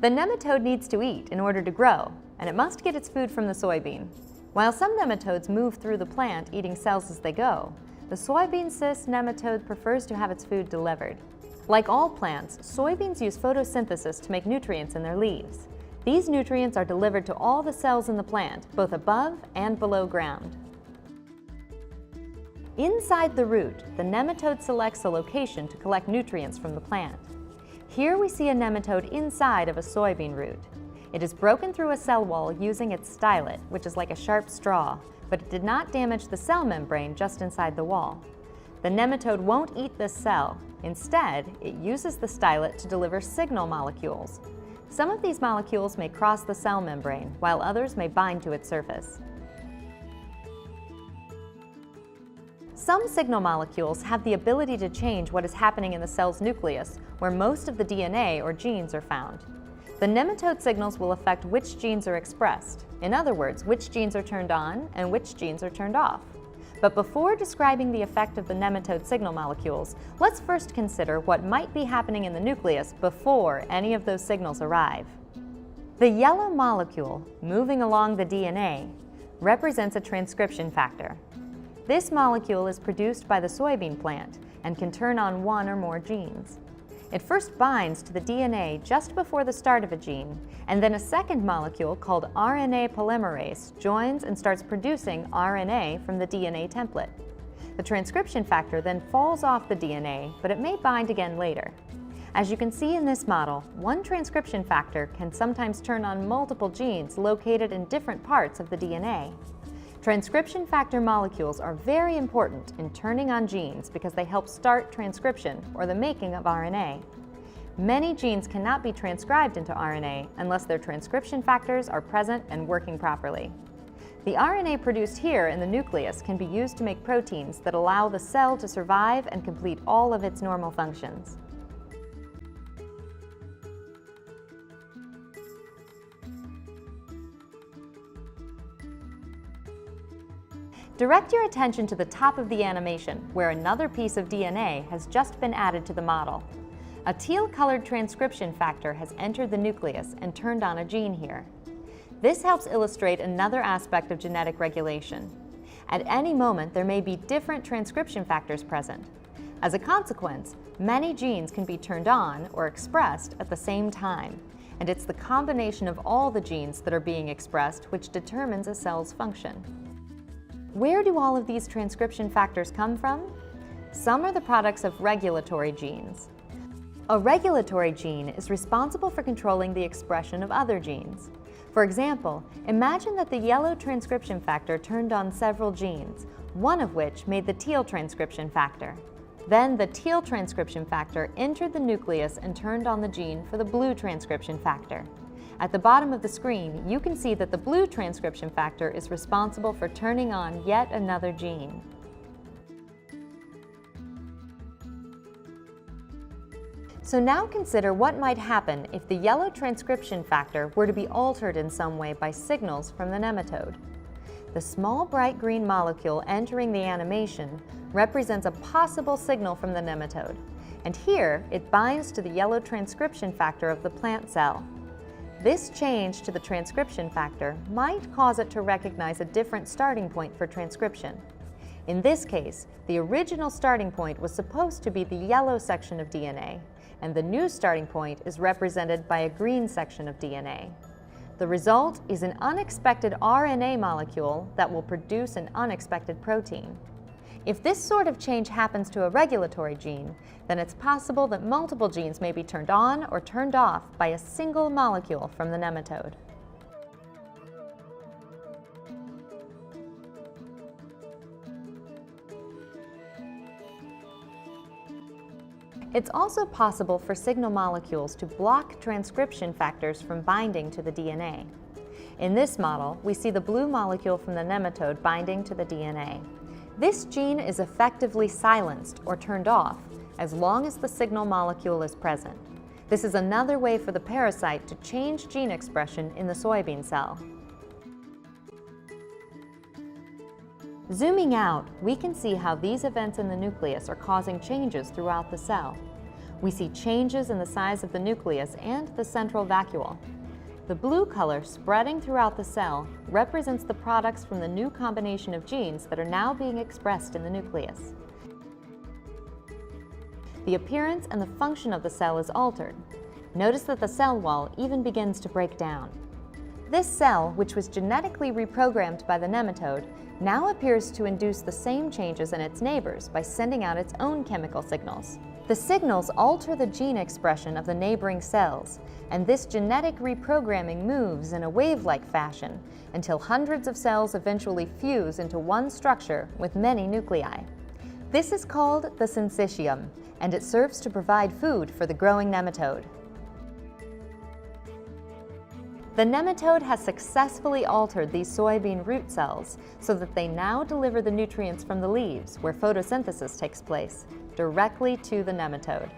The nematode needs to eat in order to grow, and it must get its food from the soybean. While some nematodes move through the plant eating cells as they go, the soybean cyst nematode prefers to have its food delivered. Like all plants, soybeans use photosynthesis to make nutrients in their leaves. These nutrients are delivered to all the cells in the plant, both above and below ground. Inside the root, the nematode selects a location to collect nutrients from the plant. Here we see a nematode inside of a soybean root. It is broken through a cell wall using its stylet, which is like a sharp straw, but it did not damage the cell membrane just inside the wall. The nematode won't eat this cell. Instead, it uses the stylet to deliver signal molecules. Some of these molecules may cross the cell membrane, while others may bind to its surface. Some signal molecules have the ability to change what is happening in the cell's nucleus, where most of the DNA or genes are found. The nematode signals will affect which genes are expressed. In other words, which genes are turned on and which genes are turned off. But before describing the effect of the nematode signal molecules, let's first consider what might be happening in the nucleus before any of those signals arrive. The yellow molecule moving along the DNA represents a transcription factor. This molecule is produced by the soybean plant and can turn on one or more genes. It first binds to the DNA just before the start of a gene, and then a second molecule called RNA polymerase joins and starts producing RNA from the DNA template. The transcription factor then falls off the DNA, but it may bind again later. As you can see in this model, one transcription factor can sometimes turn on multiple genes located in different parts of the DNA. Transcription factor molecules are very important in turning on genes because they help start transcription, or the making of RNA. Many genes cannot be transcribed into RNA unless their transcription factors are present and working properly. The RNA produced here in the nucleus can be used to make proteins that allow the cell to survive and complete all of its normal functions. Direct your attention to the top of the animation, where another piece of DNA has just been added to the model. A teal-colored transcription factor has entered the nucleus and turned on a gene here. This helps illustrate another aspect of genetic regulation. At any moment, there may be different transcription factors present. As a consequence, many genes can be turned on or expressed at the same time, and it's the combination of all the genes that are being expressed which determines a cell's function. Where do all of these transcription factors come from? Some are the products of regulatory genes. A regulatory gene is responsible for controlling the expression of other genes. For example, imagine that the yellow transcription factor turned on several genes, one of which made the teal transcription factor. Then the teal transcription factor entered the nucleus and turned on the gene for the blue transcription factor. At the bottom of the screen, you can see that the blue transcription factor is responsible for turning on yet another gene. So now consider what might happen if the yellow transcription factor were to be altered in some way by signals from the nematode. The small bright green molecule entering the animation represents a possible signal from the nematode, and here it binds to the yellow transcription factor of the plant cell. This change to the transcription factor might cause it to recognize a different starting point for transcription. In this case, the original starting point was supposed to be the yellow section of DNA, and the new starting point is represented by a green section of DNA. The result is an unexpected RNA molecule that will produce an unexpected protein. If this sort of change happens to a regulatory gene, then it's possible that multiple genes may be turned on or turned off by a single molecule from the nematode. It's also possible for signal molecules to block transcription factors from binding to the DNA. In this model, we see the blue molecule from the nematode binding to the DNA. This gene is effectively silenced or turned off as long as the signal molecule is present. This is another way for the parasite to change gene expression in the soybean cell. Zooming out, we can see how these events in the nucleus are causing changes throughout the cell. We see changes in the size of the nucleus and the central vacuole. The blue color spreading throughout the cell represents the products from the new combination of genes that are now being expressed in the nucleus. The appearance and the function of the cell is altered. Notice that the cell wall even begins to break down. This cell, which was genetically reprogrammed by the nematode, now appears to induce the same changes in its neighbors by sending out its own chemical signals. The signals alter the gene expression of the neighboring cells, and this genetic reprogramming moves in a wave-like fashion until hundreds of cells eventually fuse into one structure with many nuclei. This is called the syncytium, and it serves to provide food for the growing nematode. The nematode has successfully altered these soybean root cells so that they now deliver the nutrients from the leaves, where photosynthesis takes place, directly to the nematode.